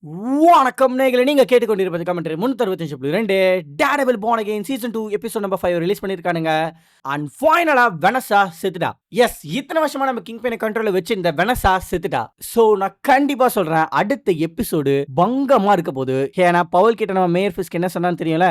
வணக்கம் நேயர்களே, நீங்க கேட்டுக்கொண்டிருப்பது commentary 365.2 Daredevil Born Again season 2 episode number 5 release பண்ணிருக்கானுங்க. அண்ட் ஃபைனலா வெனஸா செத்துட்டா. எஸ், இத்தனை வருஷமா நம்ம கிங் பினை கண்ட்ரோல்ல வச்சு இந்த வெனஸா செத்துட்டா. சோ நான் கண்டிப்பா சொல்றேன், அடுத்த எபிசோடு பங்கமா இருக்க போகுது. ஏன்னா பவுல் கிட்ட நம்ம மேயர் ஃபிஸ்க் என்ன சொன்னான்னு தெரியும்ல.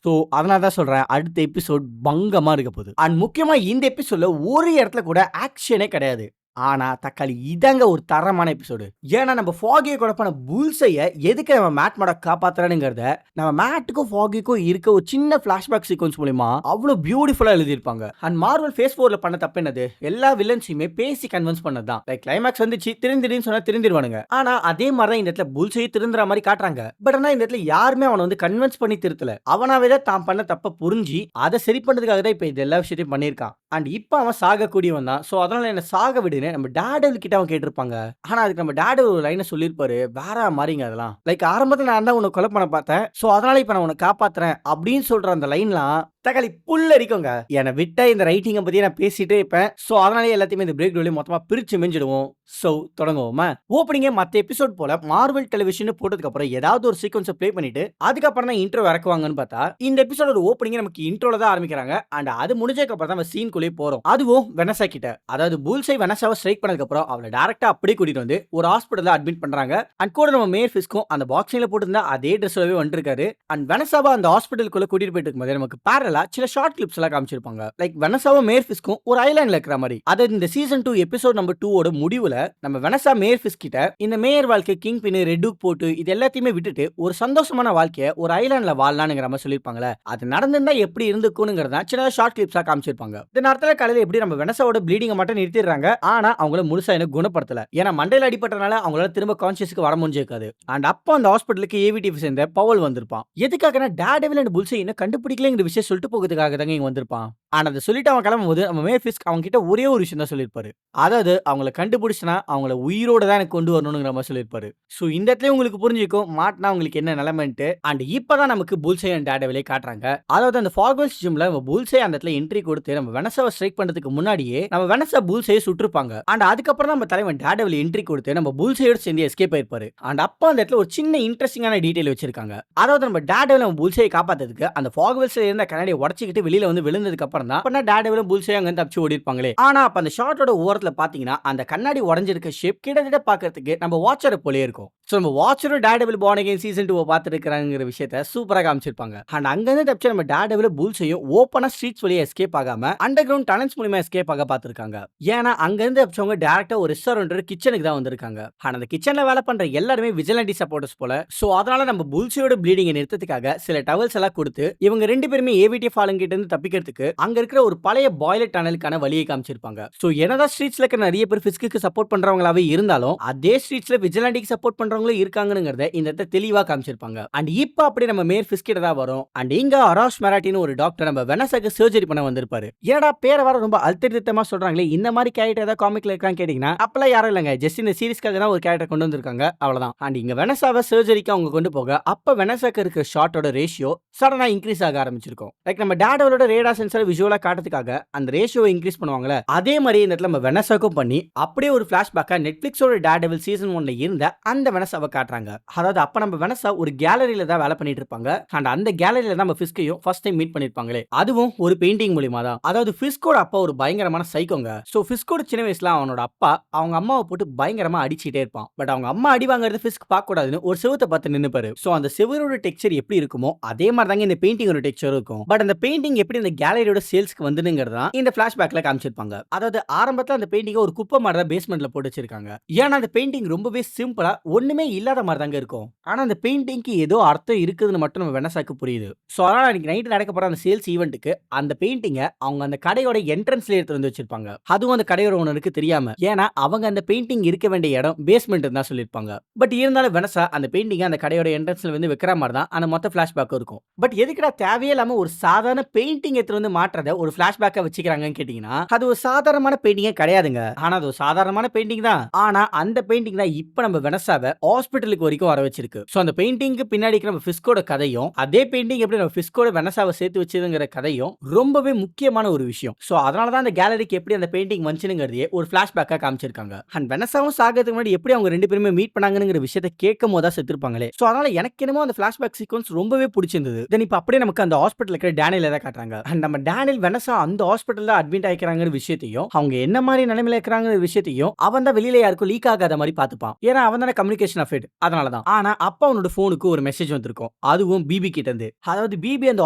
ஸோ அதனால தான் சொல்கிறேன், அடுத்த எபிசோட் பங்கமாக இருக்க போகுது. அண்ட் முக்கியமாக இந்த எபிசோட்ல ஒரு இடத்துல கூட ஆக்ஷனே கிடையாது. ஆனா தக்காளி இதாங்க ஒரு தரமான எபிசோடு. ஏன்னா நம்ம ஃபாகியை கொடப்பான புல்ஸைய எதுக்கு நம்ம மேட் மோட காப்பாத்துறானுங்கிறத நம்ம மேட்டுக்கும் ஃபாகிக்கும் இருக்க ஒரு சின்ன பிளாஷ்பேக் சீக்வன்ஸ் மூலமா அவ்வளவு பியூட்டிஃபுல்லா எழுதியிருப்பாங்க. அண்ட் மார்வல் ஃபேஸ் 4ல பண்ண தப்பு என்னது, எல்லா வில்லன்ஸையுமே பேசி கன்வின்ஸ் பண்ணதான். லைக் கிளைமேக்ஸ் வந்துச்சு, திருந்திடுன்னு சொன்னா திருந்திடுவானுங்க. ஆனா அதே மாதிரி தான் இந்த இடத்துல புல்ஸையை திருந்துற மாதிரி காட்டுறாங்க. பட் ஆனா இந்த இடத்துல யாருமே அவனை வந்து கன்வின்ஸ் பண்ணி திருத்தல. அவனாவே தான் தான் பண்ண தப்ப புரிஞ்சு அதை சரி பண்றதுக்காக தான் இப்ப இது எல்லா விஷயத்தையும் பண்ணியிருக்கான். அண்ட் இப்ப அவன் சாகக்கூடியவன் தான். சோ அதனால என்ன சாக விடு நம்ம டேர்டெவில் கிட்ட அவன் கேட்டிருப்பாங்க. ஆனா அதுக்கு நம்ம டேர்டெவில் ஒரு லைனை சொல்லியிருப்பாரு, வேற மாதிரிங்க அதெல்லாம். லைக் ஆரம்பத்துல நான் தான் உன்னை கொலை பண்ண பார்த்தேன், சோ அதனால இப்ப நான் உன்னை காப்பாத்துறேன் அப்படின்னு சொல்ற அந்த லைன்லாம் தக்காளி புல் அடிக்குங்க. என்னை விட்ட இந்த ரைட்டிங்கை பத்தி நான் பேசிட்டே இருப்பேன். ஸோ அதனாலே எல்லாத்தையுமே இந்த பிரேக் டோலையும் மொத்தமாக பிரிச்சு மெஞ்சிடுவோம். ஸோ தொடங்குவோமா. ஓப்பனிங்கே மற்ற எபிசோட் போல மார்வல் டெலிவிஷன் போட்டதுக்கு அப்புறம் ஏதாவது ஒரு சீக்வன்ஸை ப்ளே பண்ணிட்டு அதுக்கப்புறம் தான் இன்ட்ரோ இறக்குவாங்கன்னு பார்த்தா இந்த எபிசோட ஒரு ஓப்பனிங்கே நமக்கு இன்ட்ரோல தான் ஆரம்பிக்கிறாங்க. அண்ட் அது முடிஞ்சதுக்கு அப்புறம் தான் நம்ம சீன்குள்ளேயே போறோம். அதுவும் வெனஸா கிட்ட, அதாவது புல்ஸை வெனஸாவை ஸ்ட்ரைக் பண்ணதுக்கு அப்புறம் அவளை டேரக்டா அப்படியே கூட்டிட்டு வந்து ஒரு ஹாஸ்பிட்டல்ல அட்மிட் பண்றாங்க. அண்ட் கூட நம்ம மேயர் ஃபிஸ்க்கும் அந்த பாக்ஸிங்ல போட்டிருந்தா அதே ட்ரெஸ்லவே வந்திருக்காரு. அண்ட் வெனஸாவை அந்த ஹாஸ்பிட்டலுக்குள்ள கூட்டிட்டு போயிட்டு இருக்கும்போது நமக்கு பேரலா சில ஷார்ட் கிளிப்ஸ் எல்லாம் காமிச்சிருப்பாங்க. லைக் வெனஸாவும் மேயர் ஃபிஸ்க்கும் ஒரு ஐலாண்ட்ல இருக்கிற மாதிரி. அதாவது இந்த சீசன் 2 எபிசோட் நம்பர் 2 ஓட முடிவுல நம்ம வெனஸா மேயர் ஃபிஸ்க் கிட்ட இந்த மேயர் வாழ்க்கை கிங் பின் ரெட் டூக் போட்டு இது எல்லாத்தையுமே விட்டுட்டு ஒரு சந்தோஷமான வாழ்க்கையை ஒரு ஐலாண்ட்ல வாழலாம்ங்கிற மாதிரி சொல்லிருப்பாங்கல. அது நடந்திருந்தா எப்படி இருந்துக்கும்ங்கிறத சின்ன ஷார்ட் கிளிப்ஸா காமிச்சிருப்பாங்க. இந்த நேரத்துல காலையில எப்படி நம்ம வெனஸாவோட ப்ளீடிங்கை மட்டும் நிறுத்திடுறாங்க. ஆனா அவங்கள முழுசா என்ன குணப்படுத்தல. ஏன்னா மண்டையில அடிபட்டனால அவங்களால திரும்ப கான்சியஸ்க்கு வர முடிஞ்சிருக்காது. அண்ட் அப்போ அந்த ஹாஸ்பிட்டலுக்கு ஏவிடி சேர்ந்த பவுல் வந்திருப்பான். எதுக்காக டேர்டெவில் அண்ட் புல்ஸை இன்னும் கண்டுபிடிக்கலங்கிற விஷயம் சொல்லிட்டு போகிறதுக்காக தாங்க இங்க வந்திருப்பான். ஆனா அதை சொல்லிட்டு அவன் கிளம்பும்போது நம்ம மேயர் ஃபிஸ்க் அவங்க கிட்ட ஒரே ஒரு விஷயம் தான் சொல்லியிருப்பாரு. அதாவது அவங்கள கண்டுபிடிச்சனா அவங்கள உயிரோட தான் எனக்கு கொண்டு வரணுங்கிற மாதிரி சொல்லியிருப்பாரு. ஸோ இந்த இடத்துல உங்களுக்கு புரிஞ்சுக்கும் மாட்டினா உங்களுக்கு என்ன நிலைமைன்ட்டு. அண்ட் இப்பதான் நமக்கு புல்ஸை அண்ட் டேர்டெவிலை காட்டுறாங்க. அதாவது அந்த ஃபாக்வெல்ஸ் ஜிம்ல நம்ம புல்ஸை அந்த இடத்துல என்ட்ரி கொடுத்து நம்ம வெனஸாவை ஸ்ட்ரைக் பண்றதுக்கு முன்னாடியே நம்ம வெனஸா புல்ஸையை சுட்டிருப்பாங்க. அண்ட் அதுக்கப்புறம் தான் நம்ம தலைவன் டேர்டெவில் என்ட்ரி கொடுத்து நம்ம புல்ஸையோட சேர்ந்து எஸ்கேப் ஆயிருப்பாரு. அண்ட் அப்போ அந்த இடத்துல ஒரு சின்ன இன்ட்ரெஸ்டிங்கான டீடைல் வச்சிருக்காங்க. அதாவது நம்ம டேர்டெவில் நம்ம புல்ஸையை காப்பாத்துறதுக்கு அந்த ஃபாக்வெல்ஸ்ல இருந்த கண்ணாடியை உடைச்சிக்கிட்டு வெளியில வந்து விழுந்ததுக்கு அப்புறம் தான் அப்ப டேர்டெவிலும் புல்ஸையும் அங்க தப்பிச்சு ஓடி இருப்பாங்களே. ஆனா அப்ப அந்த ஷாட்டோட ஓரத்துல பாத்தீங்கன்னா அந்த கண்ணாடி உடைஞ்சிருக்க ஷேப் கிட்டத்தட்ட பாக்கிறதுக்கு நம்ம வாட்சரை போலே இருக்கும். சோ நம்ம வாட்சரும் டேர்டெவில் பார்ன் அகைன் சீசன் 2 பார்த்துட்டு இருக்காங்கிற விஷயத்தை சூப்பரா காமிச்சிருப்பாங்க. அண்ட் அங்க இருந்து தப்பிச்சு நம்ம டேர்டெவில் புல்ஸையும் ஓப்பனா ஸ்ட்ரீட்ஸ் வழியா எஸ்கேப் ஆகாம அண்டர் கிரவுண்ட் டனல்ஸ் மூலமா எஸ்கேப் ஆக பார்த்திருக்காங்க. ஏன்னா அங்க இருந்து தப்பிச்சவங்க டைரக்டா ஒரு ரெஸ்டாரண்ட் கிச்சனுக்கு தான் வந்திருக்காங்க. ஆனா அந்த கிச்சன்ல வேலை பண்ற எல்லாருமே விஜிலண்டி சப்போர்ட்டர்ஸ் போல. சோ அதனால நம்ம புல்ஸையோட ப்ளீடிங்கை நிறுத்தத்துக்காக சில டவல்ஸ் எல்லாம் கொடுத்து இவங்க ரெண்டு பேருமே ஏவிடி ஃபாலன் கிட்ட இருந்து தப்பிக்கிறதுக்கு அங்க இருக்கிற ஒரு பழைய பாய்லர் டனலுக்கான வழியை காமிச்சிருப்பாங்க. சோ என்னதான் ஸ்ட்ரீட்ஸ்ல இருக்க நிறைய பேர் ஃபிஸ்க்கு சப்போர்ட் பண்றவங்களாவே இருந்தாலும் அதே ஸ்ட்ரீட்ஸ்ல விஜிலண்டிக்கு சப்போர்ட் பண்றவங்களும் இருக்காங்கங்கறத இந்த இடத்துல தெளிவா காமிச்சிருப்பாங்க. அண்ட் இப்போ அப்படி நம்ம மேயர் ஃபிஸ்க் கிட்ட தான் வரும். அண்ட் இங்க அராஷ் மெராட்டின்னு ஒரு டாக்டர் நம்ம வெனஸாக்கு சர்ஜரி பண்ண வந்திருப்பாரு. ஏடா பேரை வர ரொம்ப அல்திருத்தமா சொல்றாங்களே, இந்த மாதிரி கேரக்டர் ஏதாவது காமிக்ல இருக்கான்னு கேட்டீங்கன்னா அப்பெல்லாம் யாரும் இல்லங்க, ஜஸ்ட் இந்த சீரிஸ்க்காக தான் ஒரு கேரக்டர் கொண்டு வந்திருக்காங்க, அவ்வளவுதான். அண்ட் இங்க வெனஸாவை சர்ஜரிக்கு அவங்க கொண்டு போக அப்ப வெனஸாக்கு இருக்க ஷாட்டோட ரேஷியோ சடனா இன்க்ரீஸ் ஆக ஆரம்பிச்சிருக்கும். லைக் நம்ம டேர்டெவிலோட ரேடார் சென்சார் விஷுவலா காட்டுறதுக்காக அந்த ரேஷியோ இன்க்ரீஸ் பண்ணுவாங்கல, அதே மாதிரி இந்த இடத்துல நம்ம வெனஸாக்கும் பண்ணி அப்படியே ஒரு ஃபிளாஷ்பேக்கா நெட்ஃபிளிக்ஸோட டேர்டெவில் சீசன் 1ல இருந்த அந்த வெனஸாவை காட்டுறாங்க. அதாவது அப்ப நம்ம வெனஸா ஒரு கேலரியில தான் வேலை பண்ணிட்டு இருப்பாங்க. அண்ட் அந்த கேலரியில தான் நம்ம ஃபிஸ்கையும் ஃபர்ஸ்ட் டைம் மீட் பண்ணிருப்பாங்களே, அதுவும் ஒரு பெயிண்டிங் மூலமா தான். அதாவது ஃபிஸ்கோட அப்பா ஒரு பயங்கரமான சைக்கோங்க. சோ ஃபிஸ்கோட சின்ன வயசுல அவனோட அப்பா அவங்க அம்மாவை போட்டு பயங்கரமா அடிச்சிட்டே இருப்பான். பட் அவங்க அம்மா அடி வாங்குறது ஃபிஸ்க் பார்க்க கூடாதுன்னு ஒரு செவுத்தை பார்த்து நின்னுப்பாரு. சோ அந்த செவரோட டெக்ஸ்சர் எப்படி இருக்குமோ அதே மாதிரி தாங்க இந்த பெயிண்டிங்கோட டெக்ஸ்சர் இருக்கும். பட் அந்த பெயிண்டிங் எப்படி இந்த கேலரியோட சேல்ஸ்க்கு வந்துங்கிறதா இந்த பிளாஷ்பேக்ல காமிச்சிருப்பாங்க. அதாவது ஆரம்பத்துல அந்த பெயிண்டிங் ஒரு குப்பை மாதிரி தான் பேஸ்மெண்ட்ல போட்டு வச்சிருக்காங்க. ஏன்னா அந்த பெயிண்டிங் ரொம்பவே சிம்பிளா ஒண்ணுமே இல்லாத மாதிரி தாங்க இருக்கும். ஆனா அந்த பெயிண்டிங்க்கு ஏதோ அர்த்தம் இருக்குதுன்னு மட்டும் நம்ம வெனஸாக்கு புரியுது. சோ அதனால அன்னைக்கு நைட் நடக்க போற அந்த சேல்ஸ் ஈவென்ட்டுக்கு அந்த பெயிண்டிங்கை அவங்க அந்த கடையோட என்ட்ரன்ஸ்ல எடுத்து வந்து வச்சிருப்பாங்க. அதுவும் அந்த கடையோட ஓனருக்கு தெரியாம. ஏன்னா அவங்க அந்த பெயிண்டிங் இருக்க வேண்டிய இடம் பேஸ்மெண்ட் தான் சொல்லிருப்பாங்க. பட் இருந்தாலும் வெனஸா அந்த பெயிண்டிங் அந்த கடையோட என்ட்ரன்ஸ்ல வந்து வைக்கிற மாதிரி தான் அந்த மொத்த பிளாஷ்பேக் இருக்கும். பட் எதுக்குடா தேவையே இல்லாம ஒரு சாதாரண பெயிண்டிங் எடுத்து வந்து மாற்றத ஒரு பிளாஷ்பேக்கா வச்சுக்கிறாங்கன்னு கேட்டீங்கன்னா அது ஒரு சாதாரணமான பெயிண்டிங்கே கிடையாதுங்க. ஆனா அது ஒரு சாதாரணமான பெயிண்டிங் தான். ஆனா அந்த பெயிண்டிங் தான் இப்ப நம்ம வெனசாவ ஹாஸ்பிடலுக்கு வரைக்கும் வர வச்சிருக்கு. சோ அந்த பெயிண்டிங்க்கு பின்னாடி இருக்கிற நம்ம ஃபிஸ்கோட கதையும் அதே பெயிண்டிங் எப்படி நம்ம ஃபிஸ்கோட வெனசாவ சேர்த்து வச்சதுங்கிற கதையும் ரொம்பவே முக்கியமான ஒரு விஷயம். சோ அதனால தான் அந்த கேலரிக்கு எப்படி அந்த பெயிண்டிங் வந்துச்சுங்கிறதையே ஒரு பிளாஷ்பேக்கா காமிச்சிருக்காங்க. அண்ட் வெனசாவும் சாகிறதுக்கு முன்னாடி எப்படி அவங்க 2 பேருமே மீட் பண்ணாங்கங்கிற விஷயத்தை கேட்கும்போது தான் செத்துருப்பாங்களே. சோ அதனால எனக்கு என்னமோ அந்த பிளாஷ்பேக் சீக்வென்ஸ் ரொம்பவே பிடிச்சிருந்தது. தென் இப்ப அப்படியே நமக்கு அந்த ஹாஸ்பிடல்ல இருக்கிற டேனியல் தான் காட்டுறாங்க. அண்ட் நம்ம டேனியல் வெனசா அந்த ஹாஸ்பிடல்ல அட்மிட் ஆயிக்கிறாங்கிற விஷயத்தையும் அவங்க என்ன மாதிரி நிலைமையில இருக்கிறாங்கிற விஷயத்தையும் அவன் தான் வெளியில யாருக்கும் லீக் ஆகாத மாதிரி பாத்துப்பான். ஏன்னா அவன் தானே கம்யூனிகேஷன் ஆஃப் ஹெட். அதனாலதான். ஆனா அப்ப அவனோட போனுக்கு ஒரு மெசேஜ் வந்திருக்கும். அதுவும் பிபி கிட்ட இருந்து. அதாவது பிபி அந்த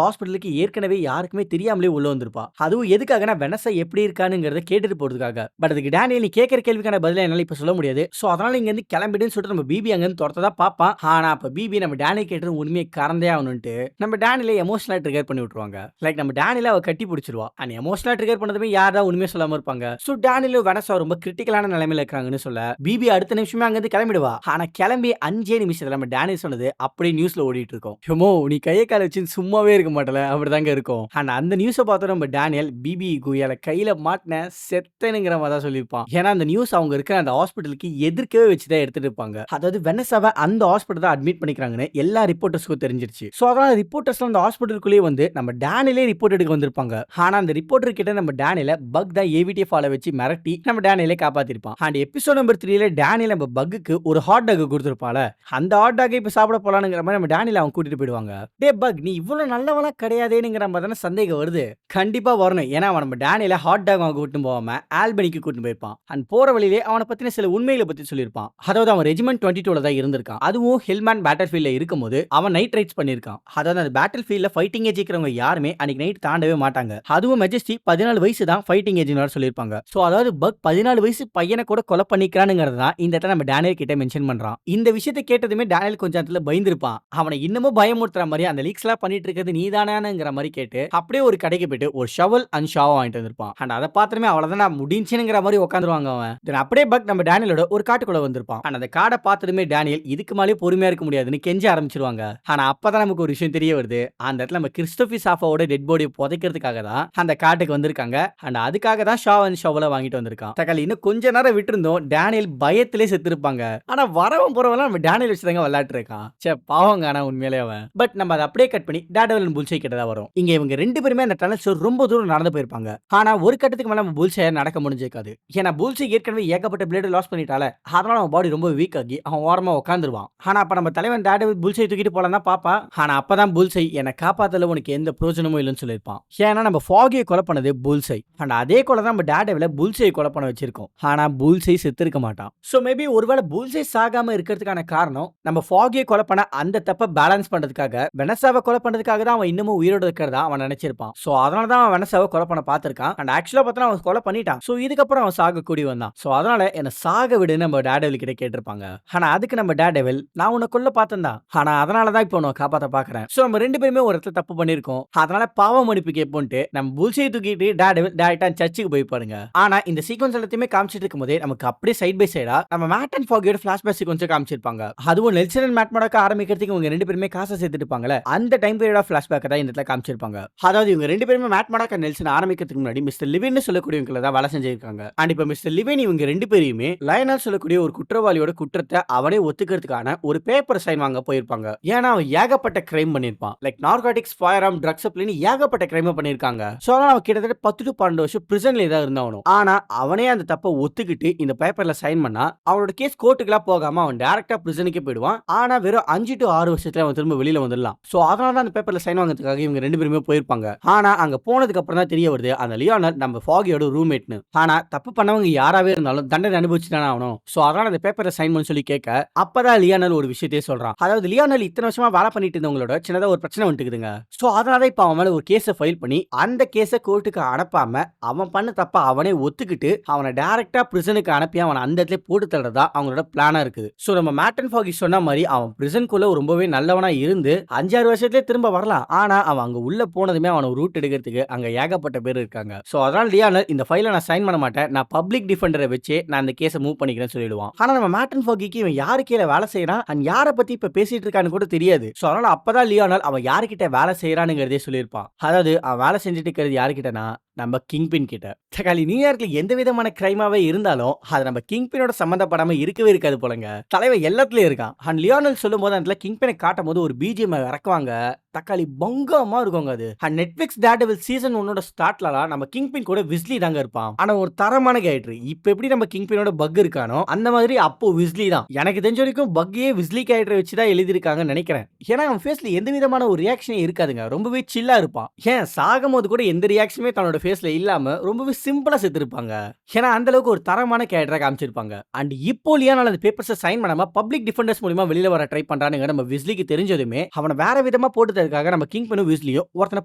ஹாஸ்பிடலுக்கு ஏற்கனவே யாருக்குமே தெரியாமலே உள்ள வந்திருப்பா. அதுவும் எதுக்காகனா வெனசா எப்படி இருக்கானுங்கிறத கேட்டுட்டு போறதுக்காக. பட் அதுக்கு டேனியல் நீ கேட்கிற கேள்விக்கான பதில என்னால இப்ப சொல்ல முடியாது. சோ அதனால இங்க இருந்து கிளம்பிடுன்னு சொல்லிட்டு நம்ம பிபி அங்க இருந்து துரத்ததா பாப்பான். ஆனா அப்ப பிபி நம்ம டேனியல் கேட்டு உண்மையை கறந்தே ஆகணும்ட்டு நம்ம டேனியலை எமோஷனலா ட்ரிகர் பண்ணி விட்டுருவாங்க. லைக் நம்ம டேனியலை அவ கட்டி பிடிச்சிருவா. அண்ட் எமோஷனலா ட்ரிகர் பண்ணதுமே யாரா உண்மையை சொல்லாம இருப்பாங்க. சோ டேனியலும் வெனசா ரொம்ப கிரிட்டிக்கலான நிலைமையில இருக்காங்கன்னு சொல்ல பிபி அடுத்த நிமிஷமே அங்க இருந்து கிளம்பிடுவா. ஆனா கிளம்பி 5 நிமிஷத்துல நம்ம டேனியல் சொன்னது அப்படியே நியூஸ்ல ஓடிட்டு இருக்கோம். ஹமோ நீ கையை கால வச்சு சும்மாவே இருக்க மாட்டல அப்படிதாங்க இருக்கும். ஆனா அந்த நியூஸை பார்த்தோம் நம்ம டேனியல் பிபி குயால கையில மாட்டின செத்தனுங்கிற மாதிரி தான் சொல்லியிருப்பான். ஏன்னா அந்த நியூஸ் அவங்க இருக்கிற அந்த ஹாஸ்பிட்டலுக்கு எதிர்க்கவே வச்சுதான் எடுத்துட்டு இருப்பாங்க. அதாவது வெனசாவை அந்த ஹாஸ்பிட்டல் தான் அட்மிட் பண்ணிக்கிறாங்கன்னு எல்லா ரிப்போர்ட்டர்ஸ்க்கும் தெரிஞ்சிருச்சு. சோ அதனால ரிப்போர்ட்டர்ஸ் அந்த ஹாஸ்பிட்டலுக்குள்ளேயே வந்து நம்ம டேனியலே ரிப்போர்ட் எடுக்க வந்திருப்பாங்க. ஆனா அந்த ரிப்போர்ட்டர் கிட்ட நம்ம டேனியல பக் தான் ஏவிடிஎஃப் ஆல வச்சு மிரட்டி நம்ம டேனியலே காப்பாத்திருப்பான். அண்ட் எபிசோட் நம்பர் 3ல டேனியல் நம்ம பக்குக்கு ஒரு ஹாட் டாக் கொடுத்திருப்பால. அந்த ஹாட் டாக் இப்ப சாப்பிட போலாம்ங்கிற மாதிரி நம்ம டேனியல் அவங்க கூட்டிட்டு போயிடுவாங்க. டே பக் நீ இவ்வளவு நல்லவளா கிடையாதேங்கிற மாதிரி தானே சந்தேகம் வருது. கண்டிப்பா வரணும். ஏன்னா அவன் நம்ம டேனியல ஹாட் டாக் அவங்க கூட்டிட்டு போகாம ஆல்பனிக்கு கூட்டிட்டு போயிருப்பான். அண்ட் போற வழியிலே அவனை பத்தின சில உண்மைகளை பத்தி சொல்லியிருப்பான். அதாவது அவன் ரெஜிமெண்ட் 22ல தான் இருந்திருக்கான். அதுவும் ஹில்மேன் பேட்டில் ஃபீல்ட்ல இருக்கும்போது அவன் நைட் ரைட்ஸ் பண்ணிருக்கான். அதாவது அந்த பேட்டில் ஃபீல்ட்ல ஃபைட்டிங் ஏஜ் இருக்கிறவங்க யாருமே அன்னைக்கு நைட் தாண்டவே மாட்டாங்க. அதுவும் மெஜஸ்டி 14 வயசு தான் ஃபைட்டிங் ஏஜ்னு சொல்லியிருப்பாங்க. சோ அதாவது பக் 14 வயசு பையனை கூட கொலை பண்ணிக்கிறானுங்கிறது தான் இந்த இடத்துல நம்ம டேனியல் கிட்ட மென்ஷன் பண்றான். இந்த விஷயத்தை கேட்டதுமே டேனியல் கொஞ்சம் நேரத்துல பயந்துருப்பான். அவனை இன்னமும் பயமுறுத்துற மாதிரி அந்த லீக்ஸ் எல்லாம் பண்ணிட்டு இருக்கிறது நீதானாங்கிற மாதிரி கேட்டு அப்படியே ஒரு கடைக்கு போயிட்டு ஒரு ஷவல் அண்ட் ஷாவா வாங்கிட்டு வந்திருப்பான். அண்ட் அதை பார்த்துமே அவ்வளவுதான் முடிஞ்சுங்கிற மாதிரி உட்காந்துருவாங்க அவன். தென் அப்படியே பக் நம்ம டேனியலோட ஒரு காட்டுக்குள்ள வந்திருப்பான். அண்ட் அந்த காடை பார்த்ததுமே டேனியல் இதுக்கு மேலே பொறுமையா இருக்க முடியாதுன்னு கெஞ்ச ஆரம்பிச்சிருவாங்க. ஆனா அப்பதான் நமக்கு ஒரு விஷயம் தெரிய வருது. அந்த இடத்துல நம்ம கிறிஸ்டோபி சாஃபாவோட டெட் பாடியை புதைக்கிறதுக்காக தான் அந்த காட்டுக்கு வந்திருக்காங்க. அண்ட் அதுக்காக தான் ஷாவ் அண்ட் ஷவலை வாங்கிட்டு வந்திருக்கான். தக்காளி இன்னும் கொஞ்ச நேரம் விட்டுருந்தோம் டேனியல் பயத்திலே செத்துருப்பாங்க. ஆனா வரவன் போறவெல்லாம் நம்ம டேனியல் வச்சுதாங்க விளையாட்டு இருக்கான். சே பாவங்க. ஆனா உண்மையிலே அவன் பட் நம்ம அதை அப்படியே கட் பண்ணி டேர்டெவில் புல்சை கிட்ட தான் வரும். இங்க இவங்க 2 பேருமே அந்த டனல் ரொம்ப தூரம் நடந்து போயிருப்பாங்க. ஆனா ஒரு கட்டத்துக்கு மேல நம்ம புல்சை நடக்க முடிஞ்சிருக்காது. ஏன்னா புல்சை ஏற்கனவே ஏகப்பட்ட பிளேட் லாஸ் பண்ணிட்டால. அதனால அவன் பாடி ரொம்ப வீக் ஆகி அவன் ஓரமா உட்காந்துருவான். ஆனா அப்ப நம்ம தலைவன் டேர்டெவில் புல்சை தூக்கிட்டு போலாம் தான் பாப்பா. ஆனா அப்பதான் புல்சை என்னை காப்பாத்தல உனக்கு எந்த பிரயோஜனமும் இல்லைன்னு சொல்லியிருப்பான். ஏன்னா நம்ம ஃபாகியை கொலை பண்ணது புல்சை. அண்ட் அதே கொலை தான் நம்ம டேர்டெவில புல்சை கொலை பண்ண வச்சிருக்கோம். ஆனா புல்சை செத்து இருக்க மாட்டான். சோ மேபி ஒருவேளை புல்சை சாகாம இருக்கிறதுக்கான காரணம் நம்ம ஃபாகியை கொலை பண்ண அந்த தப்ப பேலன்ஸ் பண்றதுக்காக வெனசாவை கொலை பண்றதுக்காக தான் அவன் இன்னமும் உயிரோட இருக்கிறதா அவன் நினைச்சிருப்பான். சோ அதனால தான் அவன் வெனசாவை கொலை பண்ண பார்த்திருக்கான். அண்ட் ஆக்சுவலா பார்த்தா அவன் கொலை பண்ணிட்டான். சோ இதுக்கப்புறம் அவன் சாக கூடி வந்தான். சோ அதனால என்ன சாக விடுன்னு நம்ம டேர்டெவில் கிட்ட கேட்டிருப்பாங்க. ஆனா அதுக்கு நம்ம டேர்டெவில் நான் உன்னை கொல்ல பார்த்தேன் தான். ஆனா அதனால தான் இப்போ உன்னை காப்பாத்த பாக்குறேன். சோ நம்ம 2 பேருமே ஒரு இடத்துல தப்பு பண்ணிருக்கோம். அதனால பாவ மன்னிப்பு கேட்போன்ட்டு நம்ம புல்சையை தூக்கிட்டு டேர்டெவில் டைரக்டா சர்ச்சுக்கு போய் பாருங்க. ஆனா இந்த சீக்வன்ஸ் எல்லாத்தையுமே காமிச்சிட்டு இருக்கும்போதே நமக்கு அப்படியே சைட் பை சைடா நம்ம மேட் அண்ட் ஃபாகியோட ஃபிளாஷ்பேக் சீக்வன்ஸ் காமிச்சிருப்பாங்க. அதுவும் நெல்சன் அண்ட் மேட் மடக்க ஆரம்பிக்கிறதுக்கு இவங்க 2 பேருமே காசை சேர்த்துட்டு இருப்பாங்கல. அந்த டைம் பீரியட் ஆஃப் ஃபிளாஷ்பேக் தான் இந்த இடத்துல காமிச்சிருப்பாங்க. அதாவது இவங்க 2 பேருமே மேட் மடக்க நெல்சன் ஆரம்பிக்கிறதுக்கு முன்னாடி மிஸ்டர் லிவின்னு சொல்லக்கூடியவங்கள தான் வேலை செஞ்சிருக்காங்க. அண்ட் இப்போ மிஸ்டர் லிவின் இவங்க 2 பேரையுமே லயனல் சொல்லக்கூடிய ஒரு குற்றவாளியோட குற்றத்தை அவனே ஒத்துக்கிறதுக்கான ஒரு பேப்பர் சைன் வாங்க போயிருப்பாங்க. ஏன்னா அவன் ஏகப்பட்ட கிரைம் பண்ணிருப்பான். Like narcotics, firearm, drugs அப்படின்னு ஏகப்பட்ட கிரைம் பண்ணிருக்காங்க. சோ அதனால அவன் கிட்டத்தட்ட 10 to 12 வருஷம் பிரிசன்ல தான் இருந்தாவணும். ஆனா அவனே அந்த தப்பை ஒத்துக்கிட்டு இந்த பேப்பர்ல சைன் பண்ணா அவனோட கேஸ் கோர்ட்டுக்குலாம் போகாம அவன் டைரக்டா பிரிசனுக்கே போயிடுவான். ஆனா வெறும் 5 to 6 வருஷத்துல அவன் திரும்ப வெளியில வந்துடலாம். சோ அதனால தான் அந்த பேப்பர்ல சைன் வாங்குறதுக்காக இவங்க 2 பேருமே போயிருப்பாங்க. ஆனா அங்க போனதுக்கு அப்புறம் தான் தெரிய வருது அந்த லியோனல் நம்ம ஃபாகியோட ரூம்மேட்னு. ஆனா தப்பு பண்ணவங்க யாராவே இருந்தாலும் தண்டனை அனுபவிச்சு தானே ஆகணும். சோ அதனால அந்த பேப்பர்ல சைன் பண்ண சொல்லி கேட்க அப்பதான் லியோனல் ஒரு விஷயத்தையே சொல்றான். அதாவது லியோனல் இத்தனை வருஷமா வேலை பண்ணிட்டு இருந்தவங்களோட சின்னதா ஒரு பிரச்சனை வந்துட்டுதுங்க. சோ அதனால இப்ப அவன் மேல ஒரு கேஸை ஃபைல் பண்ணி அந்த கேஸை கோர்ட்டுக்கு அனுப்பாம அவன் பண்ண தப்ப அவனே ஒத்துக்கிட்டு அவனை டைரக்டா பிரிசனுக்கு அனுப்பி அவன் அந்த இடத்துல போட்டு தள்ளுறதா அவங்களோட பிளானா இருக்குது. சோ நம்ம மேட் அண்ட் ஃபாகி சொன்ன மாதிரி அவன் பிரிசனுக்குள்ள ரொம்பவே நல்லவனா இருந்து 5-6 வருஷத்துல திரும்ப வரலாம். ஆனா அவன் அங்க உள்ள போனதுமே அவனை ரூட் எடுக்கிறதுக்கு அங்க ஏகப்பட்ட பேர் இருக்காங்க. சோ அதனால லியோனல் இந்த ஃபைலை நான் சைன் பண்ண மாட்டேன், நான் பப்ளிக் டிஃபெண்டரை வச்சு நான் இந்த கேஸை மூவ் பண்ணிக்கிறேன்னு சொல்லிடுவான். ஆனா நம்ம மேட் அண்ட் ஃபாகிக்கு இவன் யாரு கீழே வேலை செய்யறான் அண்ட் யாரை பத்தி இப்ப பேசிட்டு இருக்கான்னு கூட தெரியாது. சோ அதனால அப்பதான் லியோனல் அவன் யாருக்கிட்ட வேலை செய்யறானுங்கிறது அப்படிங்கிறதே சொல்லியிருப்பான். அதாவது அவன் வேலை செஞ்சுட்டு இருக்கிறது யாருக்கிட்டனா நம்ம கிங்பின் கிட்ட. தக்காளி நியூயார்க்ல எந்த விதமான கிரைமாவே இருந்தாலும் அது நம்ம கிங்பினோட சம்பந்தப்படாம இருக்கவே இருக்காது போலங்க. தலைவன் எல்லாத்துலயும் இருக்கான். அண்ட் லியோனல் சொல்லும் போது அந்த கிங்பினை காட்டும் போது ஒரு பிஜிஎம் இறக்குவாங்க. தக்காளி பங்கமா இருக்குங்க அது. அண்ட் நெட்ஃபிளிக்ஸ் டேர்டெவில் சீசன் 1 ஸ்டார்ட்லலாம் நம்ம கிங்பின் கூட விஸ்லி தாங்க இருப்பான். ஆனா ஒரு தரமான கேரக்டர். இப்ப எப்படி நம்ம கிங்பினோட பக் இருக்கானோ அந்த மாதிரி அப்போ விஸ்லி தான். எனக்கு தெரிஞ்ச வரைக்கும் பக்கையே விஸ்லி கேரக்டர் வச்சு தான் எழுதிருக்காங்கன்னு நினைக்கிறேன். ஏன்னா அவன் ஃபேஸ்ல எந்த விதமான ஒரு ரியாக்ஷனே இருக்காதுங்க. ரொம்பவே சில்லா இருப்பான். ஏன் சாகும் போது கூட எந்த ரியாக்ஷனுமே தன்னோட ஃபேஸ்ல இல்லாம ரொம்பவே சிம்பிளா செத்துருப்பாங்க. ஏன்னா அந்த அளவுக்கு ஒரு தரமான கேரக்டரா காமிச்சிருப்பாங்க. அண்ட் இப்போ லியோனல் அந்த பேப்பர்ஸை சைன் பண்ணாம பப்ளிக் டிஃபெண்டர்ஸ் மூலமா வெளியில வர ட்ரை பண்றானுங்க நம்ம விஸ்லிக்கு தெரிஞ்சதுமே அவனை வேற விதமா போட்டுறதுக்காக நம்ம கிங்பினும் விஸ்லியும் ஒருத்தனை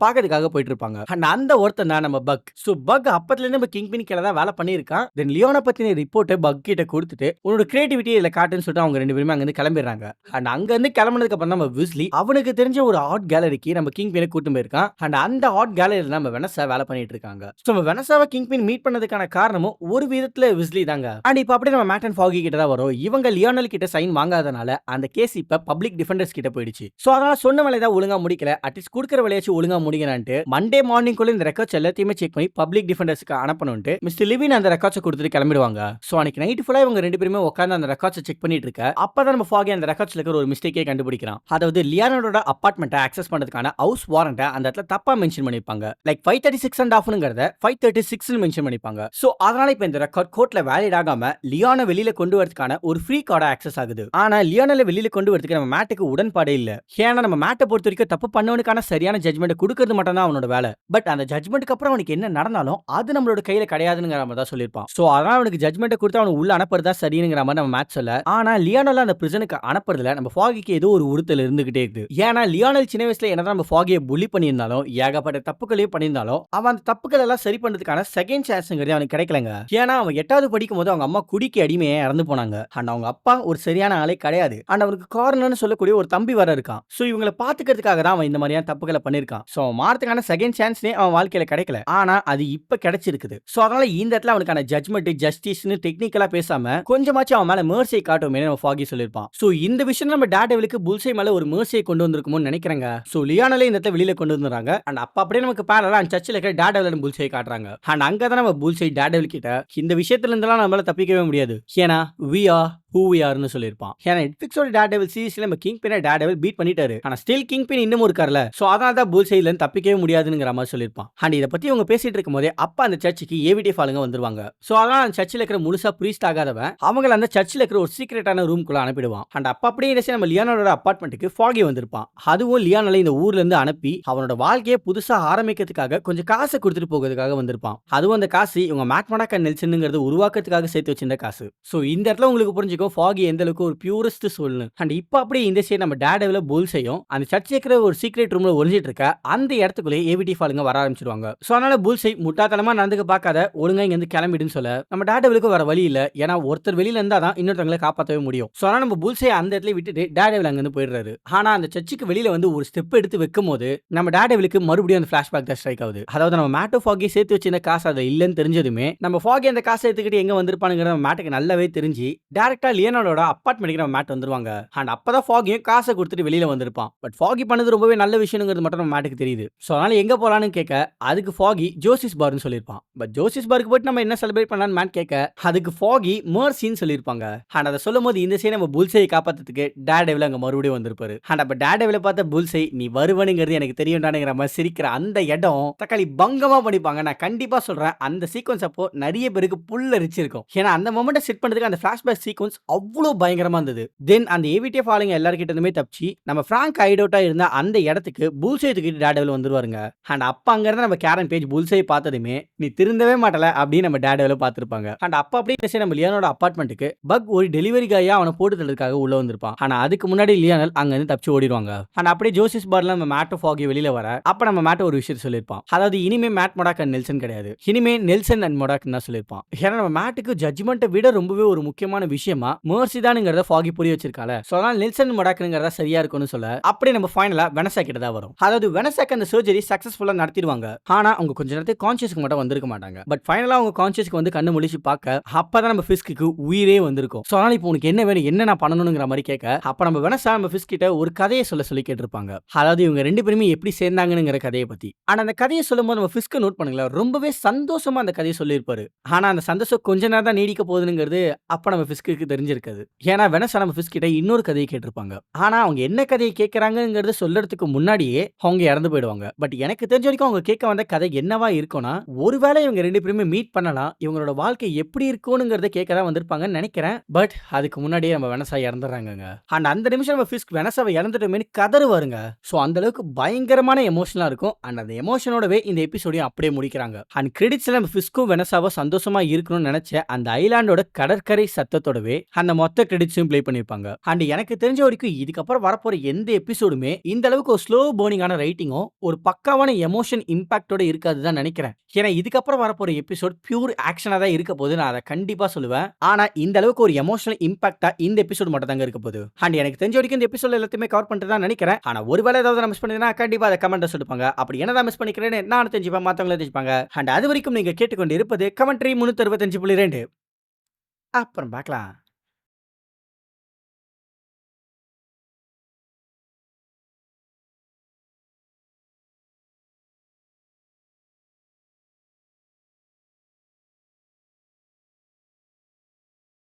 பார்க்கறதுக்காக போயிட்டு இருப்பாங்க. அண்ட் அந்த ஒருத்தன் தான் நம்ம பக். சோ பக் அப்பத்துல இருந்து நம்ம கிங்பின் கீழ தான் வேலை பண்ணியிருக்கான். தென் லியோனை பத்தின ரிப்போர்ட்டை பக் கிட்ட கொடுத்துட்டு உன்னோட கிரியேட்டிவிட்டி இதுல காட்டுன்னு சொல்லிட்டு அவங்க ரெண்டு பேருமே அங்க இருந்து கிளம்பிடுறாங்க. அண்ட் அங்க இருந்து கிளம்பினதுக்கு அப்புறம் நம்ம விஸ்லி அவனுக்கு தெரிஞ்ச ஒரு ஆர்ட் கேலரிக்கு நம்ம கிங்பினை கூட்டு போயிருக்கான். அண்ட் அந்த ஆர்ட் கேலரியில நம்ம வெனஸா வேலை பண்ணிட்டு இருக்காங்க. சோ நம்ம வெனஸாவை கிங்பின் மீட் பண்ணதுக்கான காரணமும் ஒரு விதத்துல விஸ்லி தாங்க. அண்ட் இப்ப அப்படியே நம்ம மேட் அண்ட் ஃபாகி கிட்ட தான் வரும். இவங்க லியோனல் கிட்ட சைன் வாங்காதனால அந்த கேஸ் இப்ப பப்ளிக் டிஃபெண்டர்ஸ் கிட்ட போயிடுச்சு. சோ அதனால சொன்ன வேலையை தான் ஒழுங்கா முடிக்கல. அட்லீஸ்ட் குடுக்குற வேலையாச்சும் ஒழுங்கா முடிங்கனான்ட்டு மண்டே மார்னிங் குள்ள இந்த ரெக்கார்ட்ஸ் எல்லாத்தையுமே செக் பண்ணி பப்ளிக் டிஃபெண்டர்ஸ்க்கு அனுப்பணும்ட்டு மிஸ்டர் லிவின் அந்த ரெக்கார்ட்ஸ் கொடுத்துட்டு கிளம்பிடுவாங்க. சோ அன்னைக்கு நைட் ஃபுல்லா இவங்க ரெண்டு பேருமே உட்கார்ந்து அந்த ரெக்கார்ட்ஸ் செக் பண்ணிட்டு இருக்க அப்பதான் நம்ம ஃபாகி அந்த ரெக்கார்ட்ஸ்ல இருக்கிற ஒரு மிஸ்டேக்கே கண்டுபிடிக்கிறான். அதாவது லியோனலோட அபார்ட்மெண்ட்டை ஆக்சஸ் பண்றதுக்கான ஹவுஸ் வாரண்ட்டை அந்த இடத்துல தப்பா மென்ஷன் பண்ணிருப்பாங்க. லைக் 536 and halfங்கறத 536 னு மென்ஷன் பண்ணிருப்பாங்க. சோ அதனால இப்ப இந்த ரெக்கார்ட் கோர்ட்ல வேலிட் ஆகாம லியோனை வெளியில கொண்டு வரதுக்கான ஒரு ஃப்ரீ கார்டா ஆக்சஸ் ஆகுது. ஆனா லியோனலை வெளியில கொண்டு வரதுக்கு நம்ம மேட்டுக்கு உடன்பாடே இல்ல. ஏன்னா நம்ம மேட்டை பொறுத்த வரைக்கும் தப்பு பண்ணவனுக்கான சரியான ஜட்மெண்ட் கொடுக்கிறது மட்டும் தான் அவனோட வேலை. பட் அந்த ஜட்மெண்ட்க்கு அப்புறம் அவனுக்கு என்ன நடந்தாலும் அது நம்மளோட கையில கிடையாதுங்கிற மாதிரி தான் சொல்லிருப்பான். சோ அதனால அவனுக்கு ஜட்மெண்ட் கொடுத்து அவனை உள்ள அனுப்புறதா சரிங்கிற மாதிரி நம்ம மேட் சொல்ல. ஆனா லியோனல் அந்த பிரிசனுக்கு அனுப்புறதுல நம்ம ஃபாகிக்கு ஏதோ ஒரு உறுத்தல் இருந்துகிட்டே இருக்கு. ஏன்னா லியோனல் சின்ன வயசுல என்னதான் நம்ம ஃபாகியை புலி பண்ணியிருந்தாலும் ஏகப்பட்ட தப்புகளையும் பண்ணியிருந்தாலும் அவன் அந்த தப்புகள் எல்லாம் சரி பண்றதுக்கான செகண்ட் சான்ஸ்ங்கிறது அவனுக்கு கிடைக்கலங்க. ஏன்னா அவன் 8வது படிக்கும் போது அவங்க அம்மா குடிக்கு அடிமையே இறந்து போனாங்க. அண்ட் அவங்க அப்பா ஒரு சரியான ஆளே கிடையாது. அண்ட் அவனுக்கு கார்னர்னு சொல்லக்கூடிய ஒரு தம்பி வர இருக்கான். சோ இவங்களை பாத்துக்கிறதுக்காக தான் அவன் இந்த மாதிரியான தப்புகளை பண்ணிருக்கான். சோ மாறதுக்கான செகண்ட் சான்ஸ்னே அவன் வாழ்க்கையில கிடைக்கல. ஆனா அது இப்ப கிடைச்சிருக்குது. சோ அதனால இந்த இடத்துல அவனுக்கான ஜட்மெண்ட் ஜஸ்டிஸ்னு டெக்னிக்கலா பேசாம கொஞ்சமாச்சும் அவன் மேல மெர்சியை காட்டுமே நம்ம ஃபாகி சொல்லிருப்பான். சோ இந்த விஷயம் நம்ம டேர்டெவிலுக்கு புல்சை மேல ஒரு மெர்சியை கொண்டு வந்திருக்குமோன்னு நினைக்கிறேங்க. சோ லியோனலே இந்த இடத்துல வெளியில கொண்டு வந்துறாங்க. அண்ட் அப்ப அப்படியே நமக்கு பேரலா அந்த சர்ச்சில் இருக்கிற டேர்டெவில் புல்சை காட்டுறாங்க. அண்ட் அங்க தான் நம்ம புல்சை டேர்டெவில் கிட்ட இந்த விஷயத்துல இருந்தெல்லாம் நம்மளால தப்பிக்கவே முடியாது. ஏன்னா we are who we are னு சொல்லிருப்பான். ஏன்னா நெட்ஃபிளிக்ஸோட டேர்டெவில் சீரிஸ்ல நம்ம கிங்பினை டேர்டெவில் பீட் பண்ணிட்டாரு. ஆனா ஸ்டில் கிங்பின் இன்னமும் இருக்கார்ல. சோ அதனால தான் புல்சைல இருந்து தப்பிக்கவே முடியாதுங்கிற மாதிரி சொல்லிருப்பான். அண்ட் இத பத்தி அவங்க பேசிட்டு இருக்கும்போதே அப்ப அந்த சர்ச்சுக்கு ஏவிடி ஃபாலுங்க வந்துருவாங்க. சோ அதனால அந்த சர்ச்சில் இருக்கிற முழுசா பிரீஸ்ட் ஆகாதவன் அவங்கள அந்த சர்ச்சில் இருக்கிற ஒரு சீக்ரெட்டான ரூம்குள்ள அனுப்பிடுவான். அண்ட் அப்ப அப்படியே நம்ம லியோனலோட அபார்ட்மெண்ட்டுக்கு ஃபாகி வந்திருப்பான். அதுவும் லியோனலை இந்த ஊர்ல இருந்து அனுப்பி அவனோட வாழ்க்கையை புதுசா ஆரம்பிக்கிறதுக்காக கொஞ்சம் காசை கொடுத்துட்டு போகிறதுக்காக வந்திருப்பான். அதுவும் அந்த காசு இவங்க மேக்மடாக் அண்ட் நெல்சன்ங்கிறது உருவாக்குறதுக்காக சேர்த்து வச்சிருந்த காசு. சோ இந்த இடத்துல உங்களுக்கு புரிஞ்சுக்கும் ஃபாகி எந்த அளவுக்கு ஒரு பியூரஸ்ட் சோல்னு. அண்ட் இப்போ அப்படியே இந்த சைடு நம்ம டேர்டெவில் புல்சையும் அந்த சர்ச் இருக்கிற ஒரு சீக்ரெட் ரூம்ல ஒளிஞ்சிட்டு இருக்க அந்த இடத்துக்குள்ளே ஏவிடி ஃபாலுங்க வர ஆரம்பிச்சிருவாங்க. சோ அதனால புல்சை முட்டாத்தனமா நடந்துக்க பார்க்காத ஒழுங்கா இங்க இருந்து கிளம்பிடுன்னு சொல்ல நம்ம டேர்டெவிலுக்கு வர வழி இல்ல. ஏன்னா ஒருத்தர் வெளியில இருந்தா தான் இன்னொருத்தவங்களை காப்பாற்றவே முடியும். சோ அதனால நம்ம புல்சை அந்த இடத்துல விட்டுட்டு டேர்டெவில் அங்க இருந்து போயிடுறாரு. ஆனா அந்த சர்ச்சுக்கு வெளியில வந்து ஒரு ஸ்டெப் எடுத்து வைக்கும் போது நம்ம டேர்டெவிலுக்கு மறுபடியும் அந்த ஃபிளாஷ்பேக் தான் ஸ்ட்ரைக் ஆகுது. அதாவது நம்ம மேட்டோ ஃபாகி சேர்த்து வச்சிருந்த காசு அது இல்லன்னு தெரிஞ்சதுமே நம்ம ஃபாகி அந்த காசை எடுத்துக்கிட்டு எங்க வந்திருப்பானுங்கிற மேட்டுக்கு நல்லாவே தெரிஞ்சு டைரக்டா லியோனலோட அபார்ட்மெண்ட்டுக்கு நம்ம மேட் வந்துருவாங்க. அண்ட் அப்பதான் ஃபாகியும் காசை கொடுத்துட்டு வெளியில வந்திருப்பான். பட் ஃபாகி பண்ணது ரொம்பவே நல்ல விஷயங்கிறது மட்டும் நம்ம மேட்டுக்கு தெரியுது. சோ அதனால எங்க போலான்னு கேட்க அதுக்கு ஃபாகி ஜோசிஸ் பார்னு சொல்லிருப்பான். பட் ஜோசிஸ் பார்க்கு போயிட்டு நம்ம என்ன செலிப்ரேட் பண்ணலாம்னு மேட் கேட்க அதுக்கு ஃபாகி மர்சின்னு சொல்லிருப்பாங்க. அண்ட் அதை சொல்லும் போது இந்த சைடு நம்ம புல்சையை காப்பாத்துறதுக்கு டேர்டெவில் அங்க மறுபடியும் வந்திருப்பாரு. அண்ட் அப்ப டேர்டெவில பார்த்த புல்சை நீ வருவனுங்கிறது எனக்கு தெரியும்டானுங்கிற மாதிரி சிரிக்கிற அந்த இடம் தக்காளி பங்கமா பண்ணிப்பாங்க. நான் கண்டிப்பா சொல்றேன் அந்த சீக்வன்ஸ் அப்போ நிறைய பேருக்கு புல்லரிச்சிருக்கும். ஏன்னா அந்த மொமெண்ட்டை செட் பண்றதுக்கு அந்த ஃபிளாஷ்பேக் சீக்வன்ஸ் அவ்வளவு பயங்கரமா இருந்தது. தென் அந்த ஏவிடி ஃபாலுங்க எல்லார்கிட்ட இருந்துமே தப்பிச்சு நம்ம பிராங்க் ஐடோட்டா இருந்த அந்த இடத்துக்கு புல்சை தூக்கிட்டு டேர்டெவில் வந்துருவாருங்க. அண்ட் அப்ப அங்க இருந்து நம்ம கேரன் பேஜ் புல்சை பார்த்ததுமே நீ திருந்தவே மாட்டல அப்படின்னு நம்ம டேர்டெவில் பார்த்திருப்பாங்க. அண்ட் அப்ப அப்படியே நம்ம லியோனோட அபார்ட்மெண்ட்டுக்கு பக் ஒரு டெலிவரி காயா அவனை போட்டு தள்ளுறதுக்காக உள்ள வந்திருப்பான். ஆனா அதுக்கு முன்னாடி லியோனல் அங்க இருந்து தப்பிச்சு ஓடிடுவாங்க. அண்ட் அப்படியே ஜோசிஸ் பார்ல நம்ம மேட்டோ ஃபாகி வெளியில வர அப்ப நம்ம மேட்டோ ஒரு விஷயத்தை சொல்லியிருப்பான். அதாவது இனிமே மேட் மொடாக் அண்ட் நெல்சன் கிடையாது, இனிமே நெல்சன் அண்ட் மொடாக் தான் சொல்லியிருப்பான். ஏன்னா நம்ம மேட்டுக்கு ஜட்ஜ்மெண்ட்டை விட ரொம்பவே ஒரு முக்கியமான விஷயமா மேர்சி தானுங்கிறத ஃபாகி புரிய வச்சிருக்கால. சோ அதனால நெல்சன் மொடாக்னுங்கிறதா சரியா இருக்கும்னு சொல்ல அப்படியே நம்ம ஃபைனலா வெனசா கிட்ட தான் வரும். அதாவது வெனசாக்கு அந்த சர்ஜரி சக்சஸ்ஃபுல்லா நடத்திடுவாங்க. ஆனா அவங்க கொஞ்ச நேரத்துக்கு கான்ஷியஸ்க்கு மட்டும் வந்திருக்க மாட்டாங்க. பட் ஃபைனலா அவங்க கான்ஷியஸ்க்கு வந்து கண்ணு முழிச்சு பார்க்க அப்பதான் நம்ம ஃபிஸ்க்கு உயிரே வந்திருக்கும். சோ அதனால இப்போ உனக்கு என்ன வேணும், என்ன நான் பண்ணணும்ங்கற மாதிரி கேட்க அப்ப நம்ம வெனசா நம்ம ஃபிஸ் கிட்ட ஒரு கதையை சொல்லி கேட்டிருப்பாங்க. அதாவது இவங்க ரெண்டு பேருமே எப்படி சேர்ந்தாங்கங்கிற கதையை பத்தி. ஆனா அந்த கதையை சொல்லும்போது நம்ம ஃபிஸ்க்கு நோட் பண்ணுங்களேன், ரொம்பவே சந்தோஷமா அந்த கதையை சொல்லியிருப்பாரு. ஆனா அந்த சந்தோஷம் கொஞ்ச நேரம் தான் நீடிக்க போகுதுங்கிறது அப்ப நம்ம ஃபிஸ்க்கு தெரிஞ்சிருக்காது. ஏன்னா வெனசா நம்ம ஃபிஸ் கிட்ட இன்னொரு கதையை கேட்டிருப்பாங்க. ஆனா அவங்க என்ன கதையை கேட்கறாங்கங்கிறத சொல்றதுக்கு முன்னாடியே அவங்க இறந்து போயிடுவாங்க. பட் எனக்கு தெரிஞ்ச வரைக்கும் அவங்க கேட்க வந்த கதை என்னவா இருக்கும்னா, ஒருவேளை இவங்க ரெண்டு பேருமே மீட் பண்ணலாம், இவங்களோட வாழ்க்கை எப்படி இருக்கும்ங்கிறத கேட்க தான் வந்திருப்பாங்கன்னு நினைக்கிறேன். பட் அதுக்கு முன்னாடியே நம்ம வெனசா இறந்துறாங்கங்க. அண்ட் அந்த நிமிஷம் நம்ம ஃபிஸ்க் வெனசாவை இறந்துட்டோமேனு கதறுவாருங்க. சோ அந்த அளவுக்கு பயங்கரமான எமோஷனலா இருக்கும். அண்ட் அந்த எமோஷனோடவே இந்த எபிசோடையும் அப்படியே முடிக்கிறாங்க. அண்ட் கிரெடிட்ஸ்ல நம்ம ஃபிஸ்க்கும் வெனசாவும் சந்தோஷமா இருக்கணும்னு நினைச்ச அந்த ஐலாண்டோட கடற்கரை சத்தத்தோடவே அந்த மொத்த கிரெடிட்ஸையும் ப்ளே பண்ணிருப்பாங்க. அண்ட் எனக்கு தெரிஞ்ச வரைக்கும் இதுக்கப்புறம் வரப்போற எந்த எபிசோடுமே இந்த அளவுக்கு ஒரு ஸ்லோ போர்னிங்கான ரைட்டிங்கும் ஒரு பக்காவான எமோஷன் இம்பாக்டோட இருக்காதுதான் நினைக்கிறேன். ஏன்னா இதுக்கப்புறம் வரப்போற எபிசோட் பியூர் ஆக்ஷனா தான் இருக்க போது, நான் அதை கண்டிப்பா சொல்லுவேன். ஆனா இந்த அளவுக்கு ஒரு எமோஷனல் இம்பாக்டா இந்த எபிசோட் மட்டும் தாங்க இருக்க போகுது. அண்ட் எனக்கு தெரிஞ்ச வரைக்கும் இந்த எபிசோட் எல்லாத்தையுமே கவர் பண்ணிட்டு தான் நினைக்கிறேன். ஆனா ஒருவேளை ஏதாவது நான் மிஸ் பண்ணினா கண்டிப்பா அதை கமெண்ட்ல சொல்லுங்க. அப்படி என்னதான் மிஸ் பண்ணிக்கிறேன்னு நான் தெரிஞ்சுப்பேன், மத்தவங்கள தெரிஞ்சுப்பாங்க. அண்ட் அது வரைக்கும் நீங்க கேட்டுக்கொண்டு இருப்பது கமெண்ட்ரி 365.2. அப்புறம் பார்க்கலாம்.